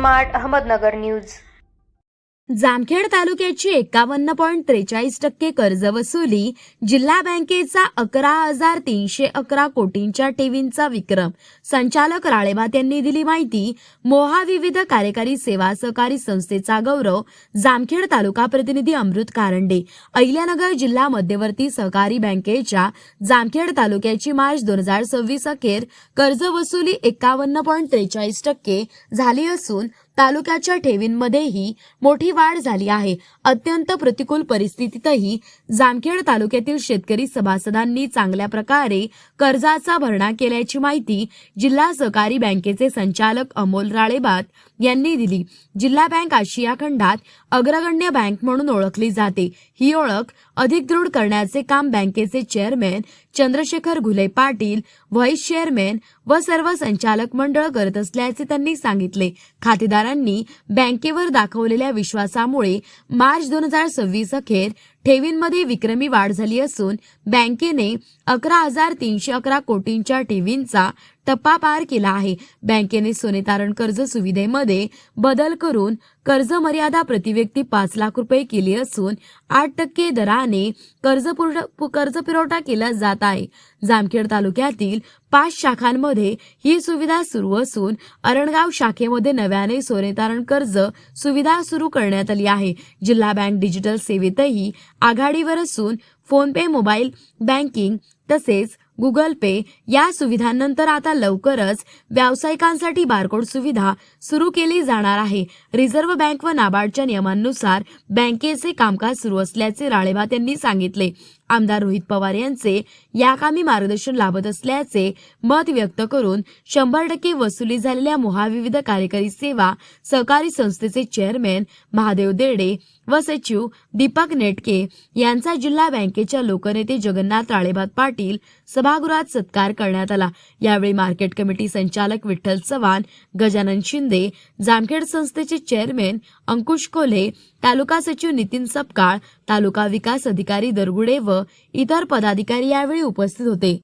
Smart Ahmednagar news. Jamkhed तालुक्याची 51.43% कर्ज वसुली, जिल्हा बँकेचा 11,311 कोटींच्या ठेवींचा विक्रम। संचालक राळेभात यांनी दिली माहिती। मोहा विविध कार्यकारी सेवा सहकारी संस्थेचा गौरव। जामखेड तालुका प्रतिनिधी अमृत कारंडे। अहिल्यानगर जिल्हा मध्यवर्ती सहकारी बँकेच्या जामखेड तालुक्याची मार्च 2026 अखेर कर्ज वसुली 51.43% झाली असून तालुक्याच्या ठेवींमध्येही मोठी वाढ झाली आहे। अत्यंत प्रतिकूल परिस्थितीतही जामखेड तालुक्यातील शेतकरी सभासदांनी चांगल्या प्रकारे कर्जाचा भरणा केल्याची माहिती जिल्हा सहकारी बँकेचे संचालक अमोल राळेभात यांनी दिली। जिल्हा बँक आशिया खंडात अग्रगण्य बँक म्हणून ओळखली जाते। ही ओळख अधिक दृढ करण्याचे काम बँकेचे chairman Chandrashekhar Ghule Patil, vice chairman व सर्व संचालक मंडळ करत असल्याचे त्यांनी सांगितले। खातेदारांनी बँकेवर दाखवलेल्या विश्वासामुळे मार्च 2026 अखेर ठेवींमध्ये विक्रमी वाढ झाली असून बँकेने 11,311 कोटींच्या ठेवींचा टप्पा पार केला आहे। बँकेने सोने तारण कर्ज सुविधेमध्ये बदल करून कर्ज मर्यादा प्रतिव्यक्ती 5 लाख रुपये केली असून 8% दराने कर्ज पुरवठा केला जात आहे। जामखेड तालुक्यातील 5 शाखांमध्ये ही सुविधा सुरू असून अरणगाव शाखेमध्ये नव्याने सोने तारण कर्ज सुविधा सुरू करण्यात आली आहे। जिल्हा बँक डिजिटल सेवेतही आघाडीवर असून फोनपे, मोबाईल बँकिंग तसेच गुगल पे या सुविधांनंतर आता लवकरच व्यावसायिकांसाठी बारकोड सुविधा सुरू केली जाणार आहे। रिझर्व्ह बँक व नाबार्डच्या नियमांनुसार बँकेचे कामकाज सुरू असल्याचे राळेभात यांनी सांगितले। आमदार रोहित पवार यांचे याकामी मार्गदर्शन लाभत असल्याचे मत व्यक्त करून 100% वसुली झालेल्या मोहा विविध कार्यकारी सेवा सहकारी संस्थेचे चेअरमॅन महादेव देडे व सचिव दीपक नेटके यांचा जिल्हा बँकेच्या लोकनेते जगन्नाथ राळेभात पाटील सभागृहात सत्कार करण्यात आला। यावेळी मार्केट कमिटी संचालक विठ्ठल चव्हाण, गजानन शिंदे, जामखेड संस्थेचे चेअरमॅन अंकुश कोल्हे, तालुका सचिव नितीन सपकाळ, तालुका विकास अधिकारी दरगुडे व इतर पदाधिकारी यावेळी उपस्थित होते।